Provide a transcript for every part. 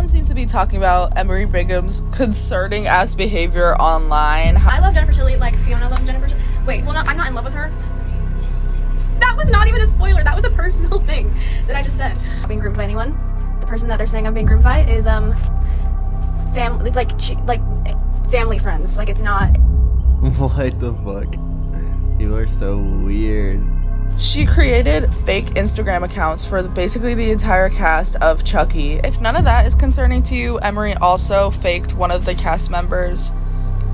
Everyone seems to be talking about Emery Bingham's concerning ass behavior online. I love Jennifer Tilly, like Fiona loves Jennifer Tilly. Wait, well, no, I'm not in love with her. That was not even a spoiler. That was a personal thing that I just said. I'm being groomed by anyone. The person that they're saying I'm being groomed by is it's like family friends. Like, it's not. What the fuck? You are so weird. She created fake Instagram accounts for basically the entire cast of Chucky. If none of that is concerning to you, Emery also faked one of the cast members'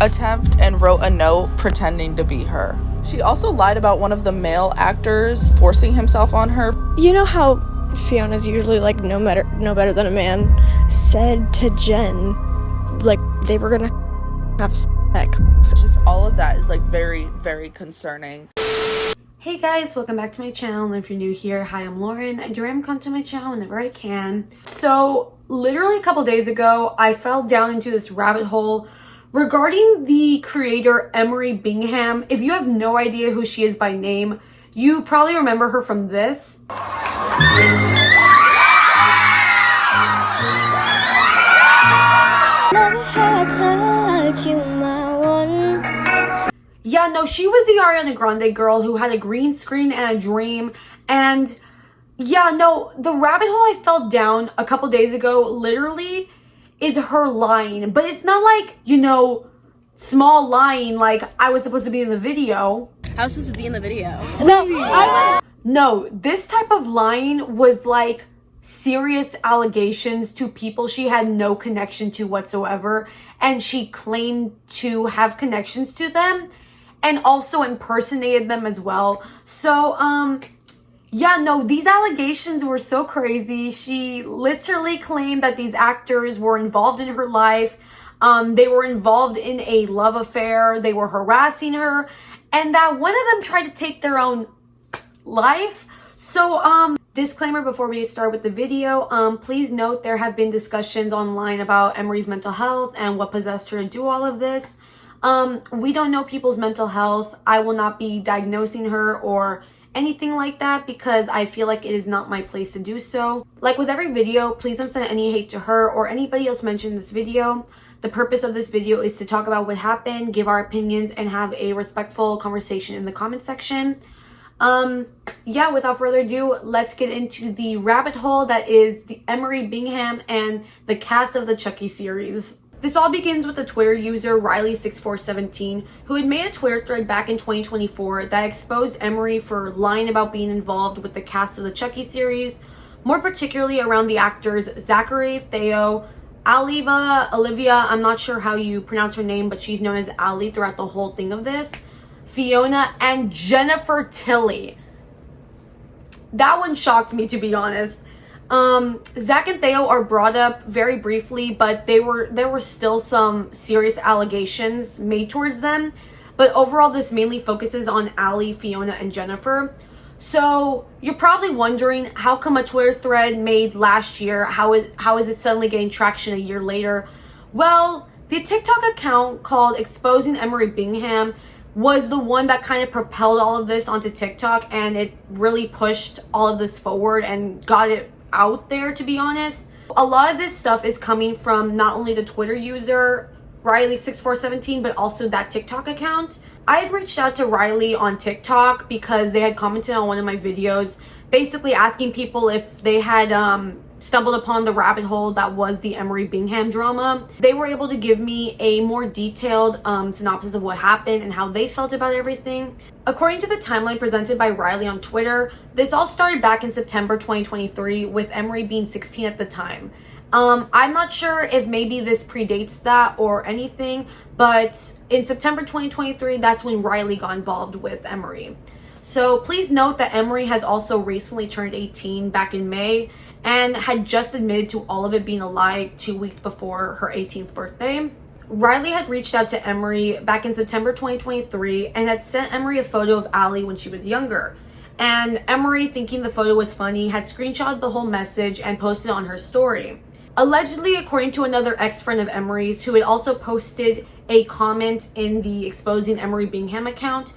attempt and wrote a note pretending to be her. She also lied about one of the male actors forcing himself on her. You know how Fiona's usually like no better than a man said to Jen like they were gonna have sex. Just all of that is like very, very concerning. Hey guys, welcome back to my channel, and if you're new here, hi, I'm Lauren. I do ram content to my channel whenever I can. So literally a couple days ago, I fell down into this rabbit hole regarding the creator Emery Bingham. If you have no idea who she is by name, you probably remember her from this. Never had touch you, my one. Yeah, no, she was the Ariana Grande girl who had a green screen and a dream. And yeah, no, the rabbit hole I fell down a couple days ago literally is her lying. But it's not like, you know, small lying like I was supposed to be in the video. I was supposed to be in the video. No, this type of lying was like serious allegations to people she had no connection to whatsoever. And she claimed to have connections to them and also impersonated them as well. So, yeah, no, these allegations were so crazy. She literally claimed that these actors were involved in her life. They were involved in a love affair. They were harassing her. And that one of them tried to take their own life. So, disclaimer before we get started with the video. Please note there have been discussions online about Emery's mental health and what possessed her to do all of this. We don't know people's mental health. I will not be diagnosing her or anything like that because I feel like it is not my place to do so. Like with every video, please don't send any hate to her or anybody else mentioned in this video. The purpose of this video is to talk about what happened, give our opinions, and have a respectful conversation in the comment section. Yeah, without further ado, let's get into the rabbit hole that is the Emery Bingham and the cast of the Chucky series. This all begins with the Twitter user Riley6417, who had made a Twitter thread back in 2024 that exposed Emery for lying about being involved with the cast of the Chucky series, more particularly around the actors Zachary, Theo, Olivia, I'm not sure how you pronounce her name, but she's known as Ali throughout the whole thing of this, Fiona, and Jennifer Tilly. That one shocked me, to be honest. Zach and Theo are brought up very briefly, but there were still some serious allegations made towards them. But overall, this mainly focuses on Ali, Fiona, and Jennifer. So you're probably wondering, how come a Twitter thread made last year, how is it suddenly getting traction a year later? Well, the TikTok account called Exposing Emery Bingham was the one that kind of propelled all of this onto TikTok, and it really pushed all of this forward and got it out there, to be honest. A lot of this stuff is coming from not only the Twitter user Riley6417, but also that TikTok account. I had reached out to Riley on TikTok because they had commented on one of my videos basically asking people if they had stumbled upon the rabbit hole that was the Emery Bingham drama. They were able to give me a more detailed synopsis of what happened and how they felt about everything. According to the timeline presented by Riley on Twitter, this all started back in September 2023 with Emery being 16 at the time. I'm not sure if maybe this predates that or anything, but in September 2023, that's when Riley got involved with Emery. So please note that Emery has also recently turned 18 back in May and had just admitted to all of it being a lie 2 weeks before her 18th birthday. Riley had reached out to Emery back in September 2023 and had sent Emery a photo of Ali when she was younger. And Emery, thinking the photo was funny, had screenshotted the whole message and posted it on her story. Allegedly, according to another ex-friend of Emery's who had also posted a comment in the Exposing Emery Bingham account,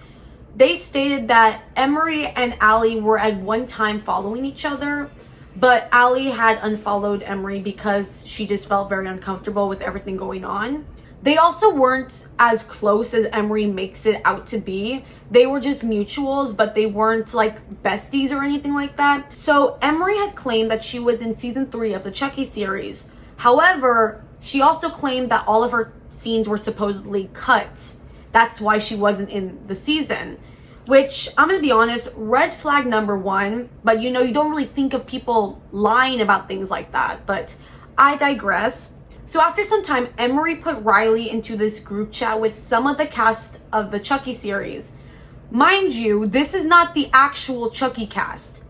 they stated that Emery and Ali were at one time following each other, but Ali had unfollowed Emery because she just felt very uncomfortable with everything going on. They also weren't as close as Emery makes it out to be. They were just mutuals, but they weren't like besties or anything like that. So Emery had claimed that she was in season 3 of the Chucky series. However, she also claimed that all of her scenes were supposedly cut. That's why she wasn't in the season. Which, I'm gonna be honest, red flag number 1. But you know, you don't really think of people lying about things like that. But I digress. So after some time, Emery put Riley into this group chat with some of the cast of the Chucky series. Mind you, this is not the actual Chucky cast.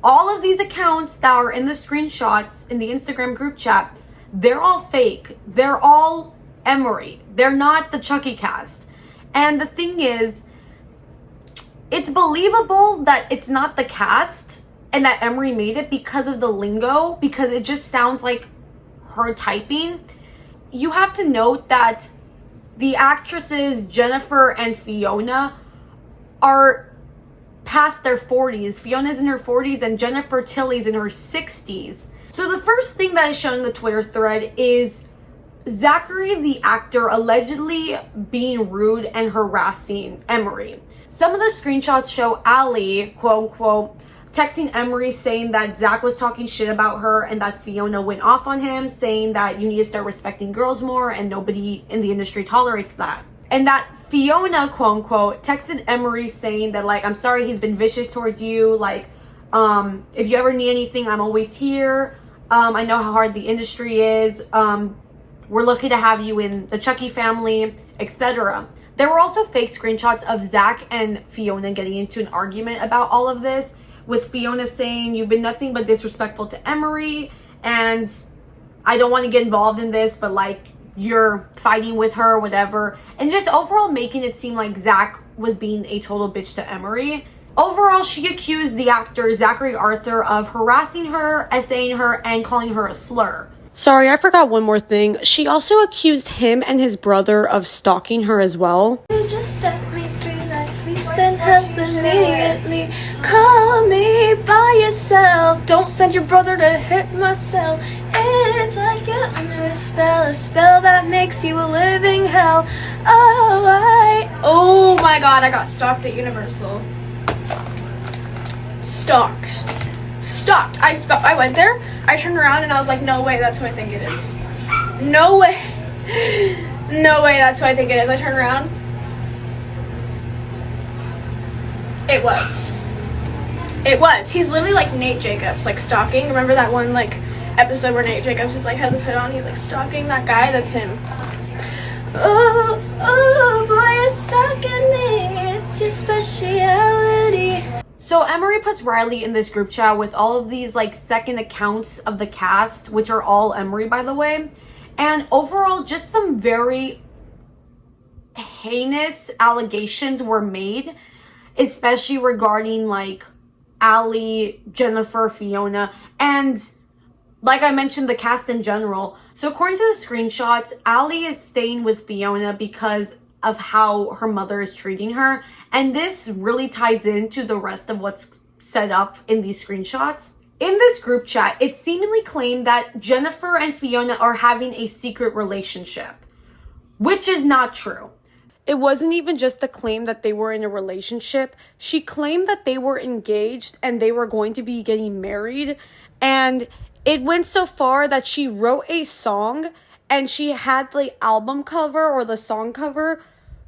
All of these accounts that are in the screenshots in the Instagram group chat, they're all fake. They're all Emery. They're not the Chucky cast. And the thing is, it's believable that it's not the cast and that Emery made it because of the lingo, because it just sounds like her typing. You have to note that the actresses Jennifer and Fiona are past their 40s. Fiona's in her 40s and Jennifer Tilly's in her 60s. So the first thing that is shown in the Twitter thread is Zachary, the actor, allegedly being rude and harassing Emery. Some of the screenshots show Ali, quote unquote, texting Emery saying that Zach was talking shit about her and that Fiona went off on him, saying that you need to start respecting girls more and nobody in the industry tolerates that. And that Fiona, quote unquote, texted Emery saying that, like, I'm sorry he's been vicious towards you. Like, if you ever need anything, I'm always here. I know how hard the industry is. We're lucky to have you in the Chucky family, etc. There were also fake screenshots of Zach and Fiona getting into an argument about all of this, with Fiona saying, you've been nothing but disrespectful to Emery, and I don't want to get involved in this, but like, you're fighting with her, whatever. And just overall making it seem like Zach was being a total bitch to Emery. Overall, she accused the actor Zachary Arthur of harassing her, essaying her, and calling her a slur. Sorry, I forgot one more thing. She also accused him and his brother of stalking her as well. Please just set me free, like please send help immediately. Call me by yourself. Don't send your brother to hit myself. It's like you're under a spell that makes you a living hell. Oh my god, I got stalked at Universal. Stalked. I went there, I turned around and I was like, no way, that's who I think it is. No way. No way, that's who I think it is. I turned around. It was. He's literally like Nate Jacobs, like stalking. Remember that one like episode where Nate Jacobs just like has his hood on? He's like stalking that guy. That's him. Oh, boy, you're stalking me. It's your speciality. So Emery puts Riley in this group chat with all of these like second accounts of the cast, which are all Emery, by the way. And overall, just some very heinous allegations were made, especially regarding like Ali, Jennifer, Fiona, and like I mentioned, the cast in general. So according to the screenshots, Ali is staying with Fiona because of how her mother is treating her. And this really ties into the rest of what's set up in these screenshots. In this group chat, it seemingly claimed that Jennifer and Fiona are having a secret relationship, which is not true. It wasn't even just the claim that they were in a relationship. She claimed that they were engaged and they were going to be getting married. And it went so far that she wrote a song and she had the album cover or the song cover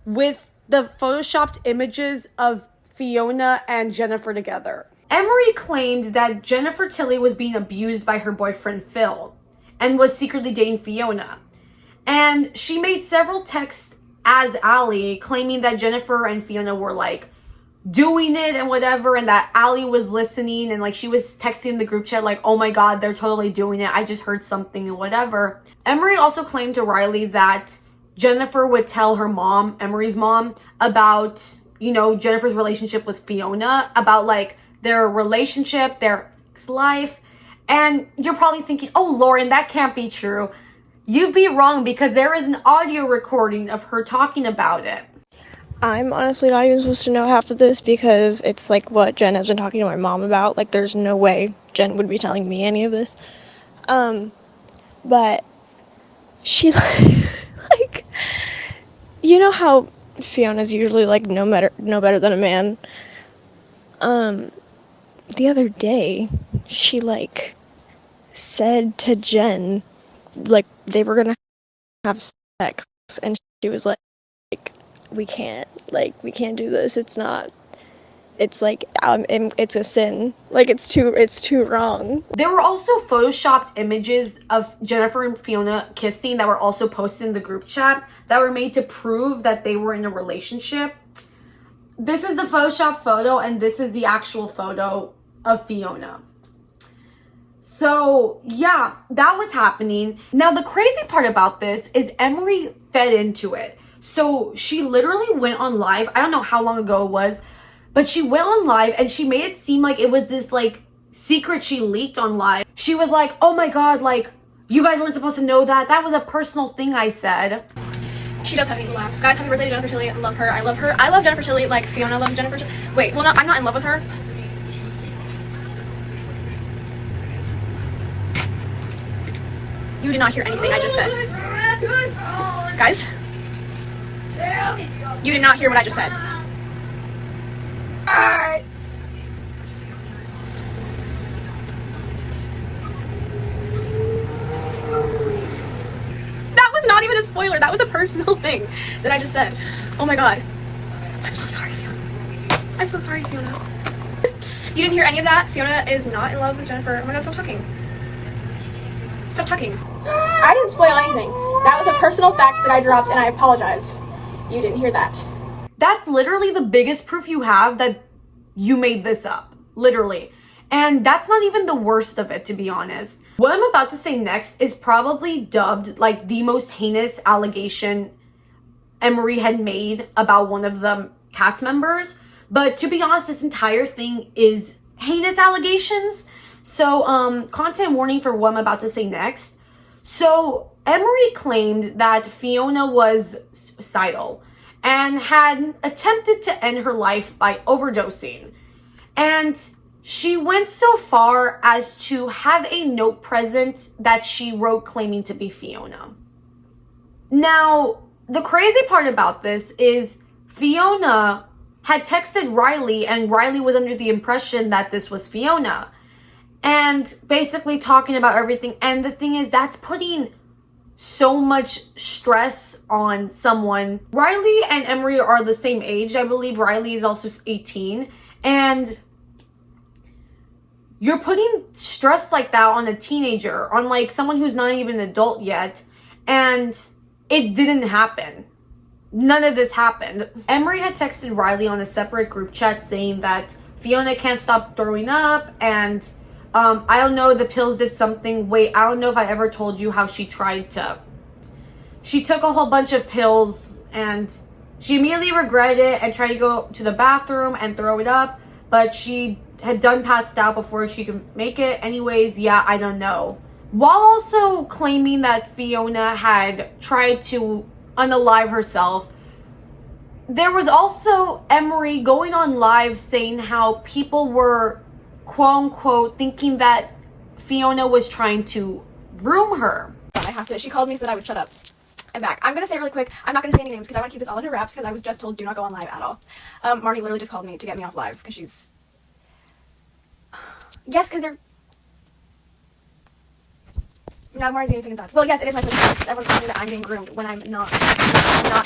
with the photoshopped images of Fiona and Jennifer together. Emery claimed that Jennifer Tilly was being abused by her boyfriend Phil and was secretly dating Fiona. And she made several texts as Ali claiming that Jennifer and Fiona were like doing it and whatever, and that Ali was listening and like she was texting the group chat like, oh my god, they're totally doing it, I just heard something and whatever. Emery also claimed to Riley that Jennifer would tell her mom, Emery's mom, about, you know, Jennifer's relationship with Fiona, about like their relationship, their life. And you're probably thinking, oh Lauren, that can't be true. You'd be wrong, because there is an audio recording of her talking about it. I'm honestly not even supposed to know half of this because it's like what Jen has been talking to my mom about. Like, there's no way Jen would be telling me any of this. But she like, you know how Fiona's usually like no better than a man. The other day she like said to Jen like they were gonna have sex, and she was like we can't do this. It's a sin. Like it's too wrong. There were also photoshopped images of Jennifer and Fiona kissing that were also posted in the group chat that were made to prove that they were in a relationship. This is the Photoshop photo, and this is the actual photo of Fiona. So yeah, that was happening. Now the crazy part about this is Emery fed into it. So she literally went on live. I don't know how long ago it was, but she went on live and she made it seem like it was this like secret she leaked on live. She was like, oh my god, like you guys weren't supposed to know that. That was a personal thing I said. She does have me laugh. Guys, happy birthday to Jennifer Tilly. I love her. I love her. I love Jennifer Tilly like Fiona loves Jennifer Tilly. Wait, well, no, I'm not in love with her. You did not hear anything I just said. Guys? You did not hear what I just said. That was not even a spoiler. That was a personal thing that I just said. Oh my god. I'm so sorry, Fiona. I'm so sorry, Fiona. You didn't hear any of that? Fiona is not in love with Jennifer. Oh my god, stop talking. Stop talking. I didn't spoil anything. That was a personal fact that I dropped, and I apologize. You didn't hear that. That's literally the biggest proof you have that you made this up. Literally. And that's not even the worst of it, to be honest. What I'm about to say next is probably dubbed like the most heinous allegation Emery had made about one of the cast members. But to be honest, this entire thing is heinous allegations. So, content warning for what I'm about to say next. So, Emery claimed that Fiona was suicidal and had attempted to end her life by overdosing. And she went so far as to have a note present that she wrote claiming to be Fiona. Now, the crazy part about this is Fiona had texted Riley, and Riley was under the impression that this was Fiona. And basically talking about everything. And the thing is, that's putting so much stress on someone. Riley and Emery are the same age. I believe Riley is also 18. And you're putting stress like that on a teenager, on like someone who's not even an adult yet. And it didn't happen. None of this happened. Emery had texted Riley on a separate group chat saying that Fiona can't stop throwing up, and I don't know, the pills did something. Wait, I don't know if I ever told you how she took a whole bunch of pills and she immediately regretted it and tried to go to the bathroom and throw it up, but she had done passed out before she could make it. Anyways, yeah, I don't know. While also claiming that Fiona had tried to unalive herself, there was also Emery going on live saying how people were quote unquote thinking that Fiona was trying to groom her. I have to. She called me so that I would shut up. I'm back. I'm gonna say really quick. I'm not gonna say any names because I want to keep this all under wraps because I was just told do not go on live at all. Marnie literally just called me to get me off live because she's. Yes, because they're. Now Marnie's giving second thoughts. Well, yes, it is my first thoughts. Everyone's telling me that I'm being groomed when I'm not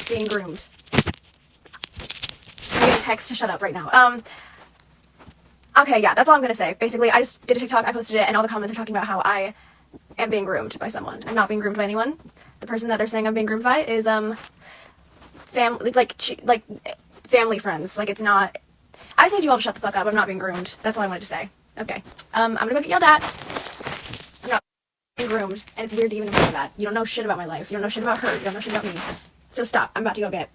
being groomed. I'm getting a text to shut up right now. Okay, yeah, that's all I'm gonna say. Basically, I just did a TikTok, I posted it, and all the comments are talking about how I am being groomed by someone. I'm not being groomed by anyone. The person that they're saying I'm being groomed by is, it's like family friends. Like, it's not... I just need you all to shut the fuck up. I'm not being groomed. That's all I wanted to say. Okay. I'm gonna go get yelled at. I'm not being groomed, and it's weird to even admit that. You don't know shit about my life. You don't know shit about her. You don't know shit about me. So stop. I'm about to go get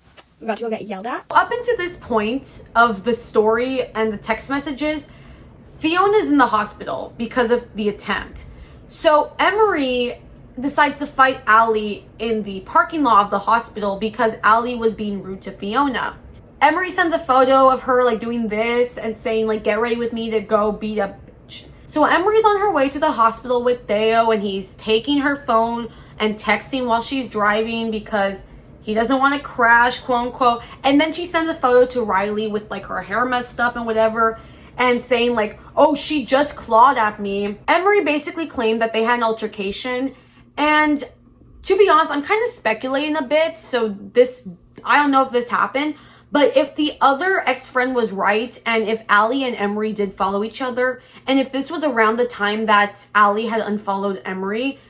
yelled at. Up until this point of the story and the text messages, Fiona's in the hospital because of the attempt. So Emery decides to fight Allie in the parking lot of the hospital because Allie was being rude to Fiona. Emery sends a photo of her like doing this and saying like, get ready with me to go beat up bitch. So Emery's on her way to the hospital with Theo, and he's taking her phone and texting while she's driving because he doesn't want to crash, quote unquote. And then she sends a photo to Riley with like her hair messed up and whatever, and saying like, oh, she just clawed at me. Emery basically claimed that they had an altercation, and to be honest, I'm kind of speculating a bit. So I don't know if this happened, but if the other ex-friend was right, and if Allie and Emery did follow each other, and if this was around the time that Allie had unfollowed Emery,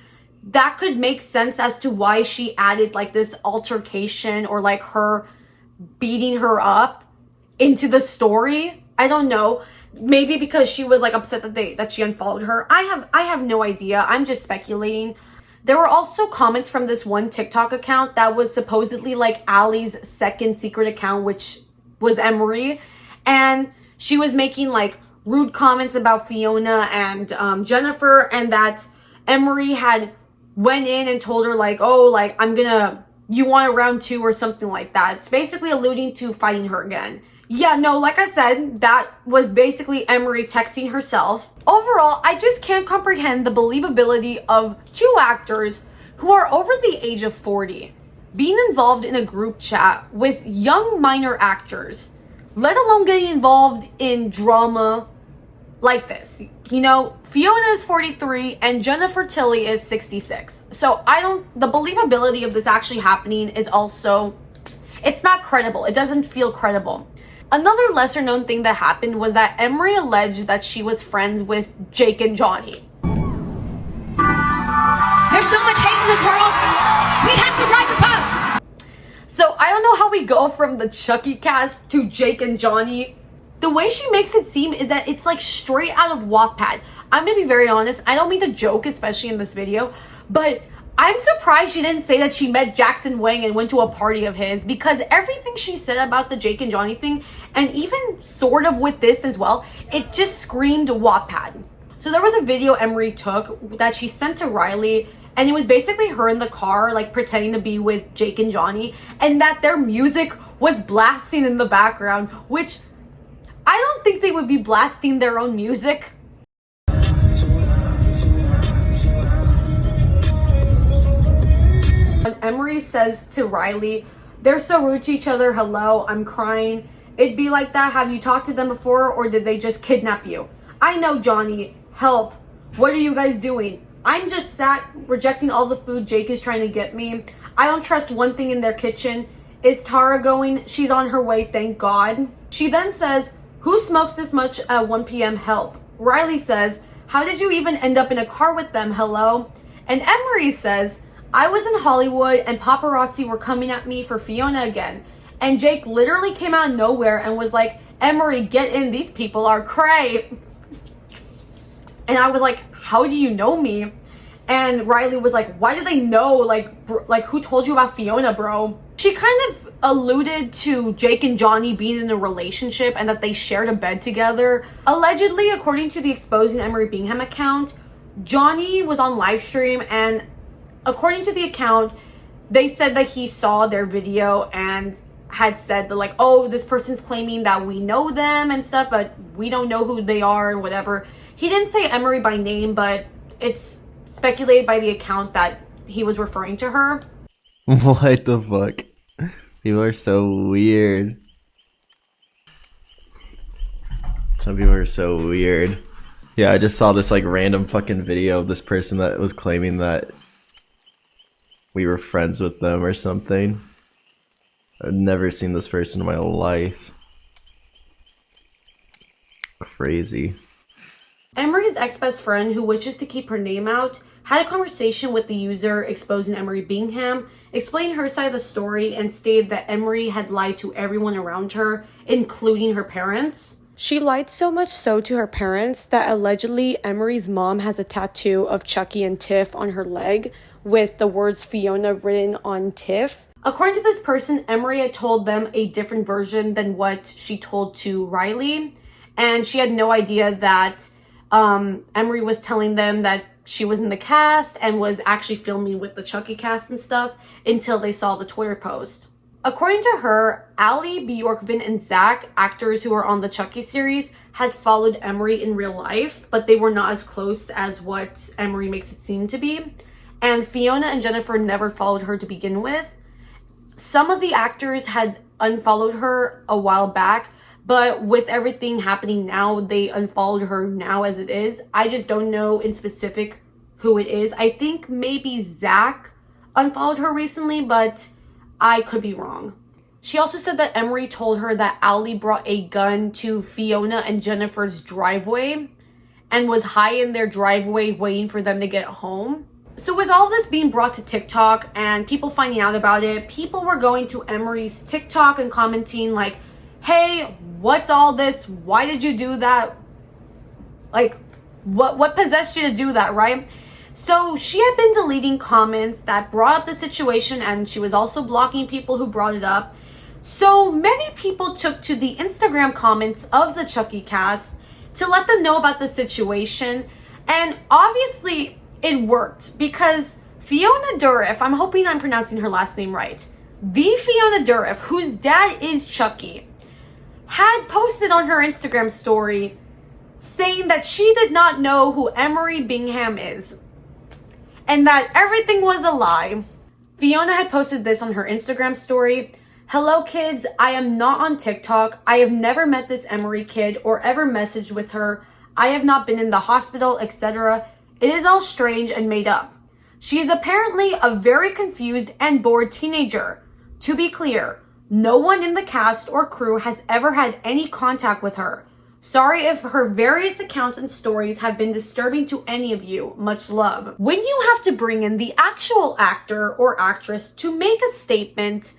that could make sense as to why she added like this altercation or like her beating her up into the story. I don't know. Maybe because she was like upset that she unfollowed her. I have no idea. I'm just speculating. There were also comments from this one TikTok account that was supposedly like Allie's second secret account, which was Emery. And she was making like rude comments about Fiona and Jennifer, and that Emery had went in and told her like, oh, like you want a round 2 or something like that. It's basically alluding to fighting her again. Yeah, no, like I said, that was basically Emery texting herself. Overall, I just can't comprehend the believability of 2 actors who are over the age of 40 being involved in a group chat with young minor actors, let alone getting involved in drama like this. You know, Fiona is 43 and Jennifer Tilly is 66. So the believability of this actually happening is also, it's not credible. It doesn't feel credible. Another lesser known thing that happened was that Emery alleged that she was friends with Jake and Johnny. There's so much hate in this world. We have to rise above. So I don't know how we go from the Chucky cast to Jake and Johnny. The way she makes it seem is that it's like straight out of Wattpad. I'm gonna be very honest. I don't mean to joke, especially in this video, but I'm surprised she didn't say that she met Jackson Wang and went to a party of his, because everything she said about the Jake and Johnny thing, and even sort of with this as well, it just screamed Wattpad. So there was a video Emery took that she sent to Riley, and it was basically her in the car, like pretending to be with Jake and Johnny, and that their music was blasting in the background, which I don't think they would be blasting their own music. When Emery says to Riley, they're so rude to each other, hello, I'm crying. It'd be like that. Have you talked to them before, or did they just kidnap you? I know, Johnny. Help. What are you guys doing? I'm just sat rejecting all the food Jake is trying to get me. I don't trust one thing in their kitchen. Is Tara going? She's on her way, thank God. She then says, who smokes this much at 1 p.m. Help. Riley says, how did you even end up in a car with them? Hello. And Emery says, I was in Hollywood and paparazzi were coming at me for Fiona again. And Jake literally came out of nowhere and was like, Emery, get in, these people are cray. And I was like, how do you know me? And Riley was like, why do they know? Like who told you about Fiona, bro? She kind of alluded to Jake and Johnny being in a relationship and that they shared a bed together. Allegedly, according to the Exposing Emery Bingham account, Johnny was on live stream, and according to the account, they said that he saw their video and had said that like, oh, this person's claiming that we know them and stuff, but we don't know who they are and whatever. He didn't say Emery by name, but it's speculated by the account that he was referring to her. What the fuck? People are so weird. Some people are so weird. Yeah, I just saw this like random fucking video of this person that was claiming that we were friends with them or something. I've never seen this person in my life. Crazy. Emery's ex-best friend, who wishes to keep her name out, had a conversation with the user Exposing Emery Bingham, explained her side of the story, and stated that Emery had lied to everyone around her, including her parents. She lied so much so to her parents that allegedly Emery's mom has a tattoo of Chucky and Tiff on her leg with the words Fiona written on Tiff. According to this person, Emery had told them a different version than what she told to Riley, and she had no idea that Emery was telling them that she was in the cast and was actually filming with the Chucky cast and stuff until they saw the Twitter post. According to her, Ali, Bjorkvin, and Zach, actors who are on the Chucky series, had followed Emery in real life, but they were not as close as what Emery makes it seem to be. And Fiona and Jennifer never followed her to begin with. Some of the actors had unfollowed her a while back, but with everything happening now, they unfollowed her now as it is. I just don't know in specific who it is. I think maybe Zach unfollowed her recently, but I could be wrong. She also said that Emery told her that Ali brought a gun to Fiona and Jennifer's driveway and was high in their driveway waiting for them to get home. So with all this being brought to TikTok and people finding out about it, people were going to Emery's TikTok and commenting like, hey, what's all this? Why did you do that? Like, what possessed you to do that, right? So she had been deleting comments that brought up the situation, and she was also blocking people who brought it up. So many people took to the Instagram comments of the Chucky cast to let them know about the situation. And obviously it worked because Fiona Dourif, I'm hoping I'm pronouncing her last name right, the Fiona Dourif, whose dad is Chucky, had posted on her Instagram story saying that she did not know who Emery Bingham is and that everything was a lie. Fiona had posted this on her Instagram story. Hello kids, I am not on TikTok. I have never met this Emery kid or ever messaged with her. I have not been in the hospital, etc. It is all strange and made up. She is apparently a very confused and bored teenager. To be clear, no one in the cast or crew has ever had any contact with her. Sorry if her various accounts and stories have been disturbing to any of you. Much love. When you have to bring in the actual actor or actress to make a statement,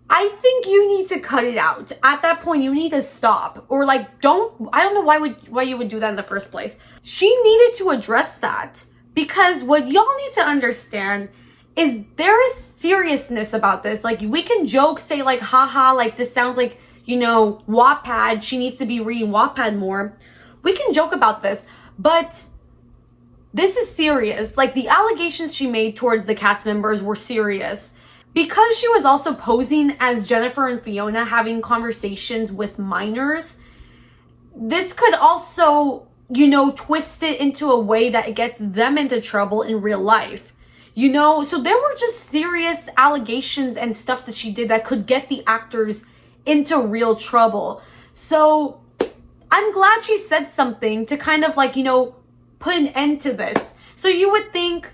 I think you need to cut it out. At that point, you need to stop. Or like, I don't know why you would do that in the first place. She needed to address that because what y'all need to understand is there is seriousness about this. Like, we can joke, say like, haha, like this sounds like, you know, Wattpad, she needs to be reading Wattpad more. We can joke about this, but this is serious. Like, the allegations she made towards the cast members were serious. Because she was also posing as Jennifer and Fiona having conversations with minors, this could also, you know, twist it into a way that it gets them into trouble in real life. You know, so there were just serious allegations and stuff that she did that could get the actors into real trouble. So I'm glad she said something to kind of like, you know, put an end to this. So you would think,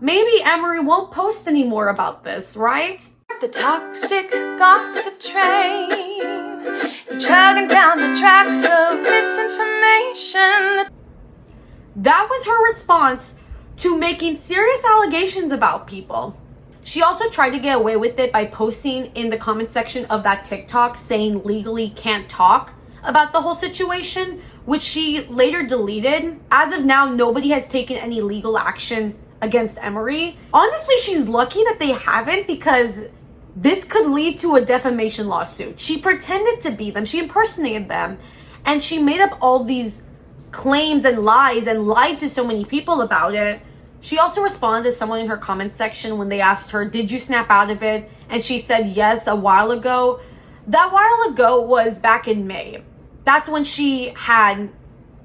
maybe Emery won't post anymore about this, right? The toxic gossip train, chugging down the tracks of misinformation. That was her response to making serious allegations about people. She also tried to get away with it by posting in the comment section of that TikTok saying legally can't talk about the whole situation, which she later deleted. As of now, nobody has taken any legal action against Emery. Honestly, she's lucky that they haven't because this could lead to a defamation lawsuit. She pretended to be them. She impersonated them. And she made up all these claims and lies and lied to so many people about it. She also responded to someone in her comment section when they asked her, did you snap out of it? And she said yes, a while ago. That while ago was back in May. That's when she had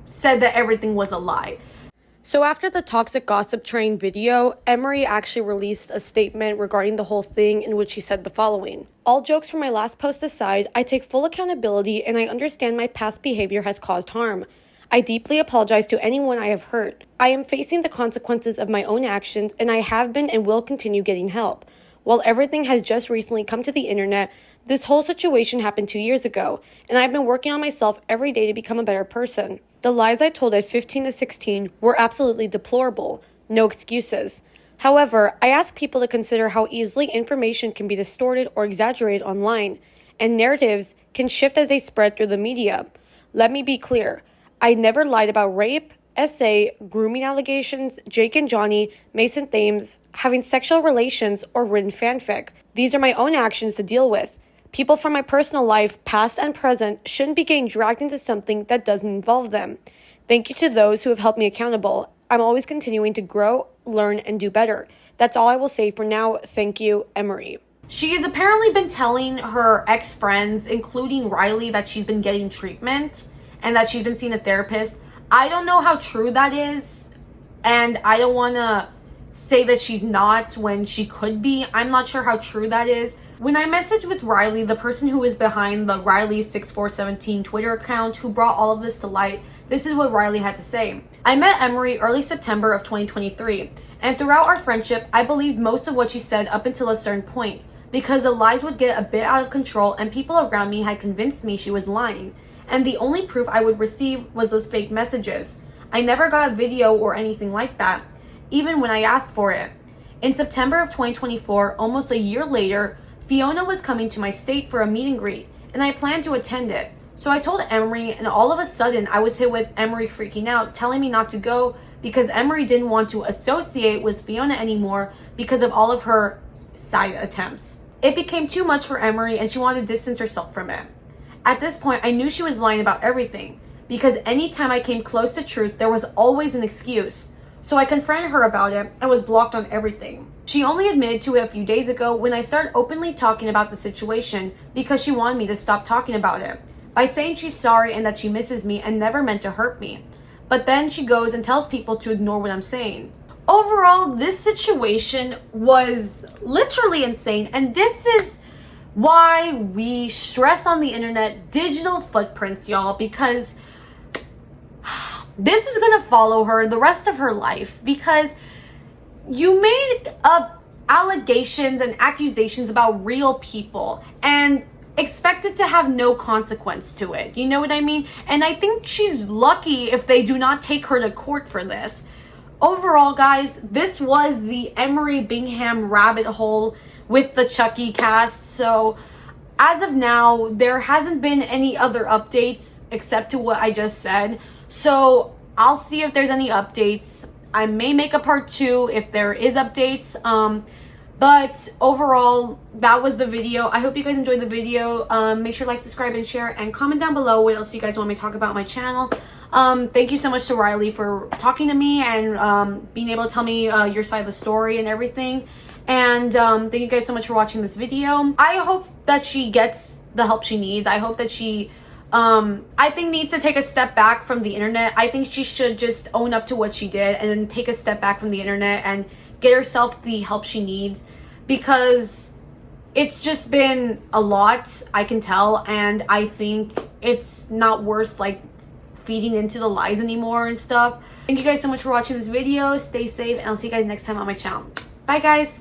said that everything was a lie. So after the Toxic Gossip Train video, Emery actually released a statement regarding the whole thing in which she said the following. All jokes from my last post aside, I take full accountability and I understand my past behavior has caused harm. I deeply apologize to anyone I have hurt. I am facing the consequences of my own actions and I have been and will continue getting help. While everything has just recently come to the internet, this whole situation happened 2 years ago, and I've been working on myself every day to become a better person. The lies I told at 15 to 16 were absolutely deplorable. No excuses. However, I ask people to consider how easily information can be distorted or exaggerated online, and narratives can shift as they spread through the media. Let me be clear. I never lied about rape, SA, grooming allegations, Jake and Johnny, Mason Thames, having sexual relations, or written fanfic. These are my own actions to deal with. People from my personal life, past and present, shouldn't be getting dragged into something that doesn't involve them. Thank you to those who have held me accountable. I'm always continuing to grow, learn, and do better. That's all I will say for now. Thank you, Emery. She has apparently been telling her ex-friends, including Riley, that she's been getting treatment and that she's been seeing a therapist. I don't know how true that is, and I don't want to say that she's not when she could be. I'm not sure how true that is. When I messaged with Riley, the person who is behind the Riley6417 Twitter account who brought all of this to light, this is what Riley had to say. I met Emery early September of 2023, and throughout our friendship, I believed most of what she said up until a certain point, because the lies would get a bit out of control and people around me had convinced me she was lying, and the only proof I would receive was those fake messages. I never got a video or anything like that, even when I asked for it. In September of 2024, almost a year later, Fiona was coming to my state for a meet and greet, and I planned to attend it. So I told Emery, and all of a sudden I was hit with Emery freaking out, telling me not to go because Emery didn't want to associate with Fiona anymore because of all of her side attempts. It became too much for Emery and she wanted to distance herself from it. At this point, I knew she was lying about everything because anytime I came close to truth, there was always an excuse. So I confronted her about it and was blocked on everything. She only admitted to it a few days ago when I started openly talking about the situation because she wanted me to stop talking about it by saying she's sorry and that she misses me and never meant to hurt me. But then she goes and tells people to ignore what I'm saying. Overall, this situation was literally insane, and this is why we stress on the internet digital footprints, y'all, because this is gonna follow her the rest of her life, because you made up allegations and accusations about real people and expected to have no consequence to it. You know what I mean? And I think she's lucky if they do not take her to court for this. Overall, guys, this was the Emery Bingham rabbit hole with the Chucky cast. So as of now, there hasn't been any other updates except to what I just said. So I'll see if there's any updates. I may make a part 2 if there is updates. But overall, that was the video. I hope you guys enjoyed the video. Make sure to like, subscribe, and share, and comment down below what else you guys want me to talk about on my channel. Thank you so much to Riley for talking to me and being able to tell me your side of the story and everything. And thank you guys so much for watching this video. I hope that she gets the help she needs. I hope that she I think needs to take a step back from the internet. I think she should just own up to what she did and then take a step back from the internet and get herself the help she needs, because it's just been a lot, I can tell, and I think it's not worth like feeding into the lies anymore and stuff. Thank you guys so much for watching this video. Stay safe, and I'll see you guys next time on my channel. Bye, guys.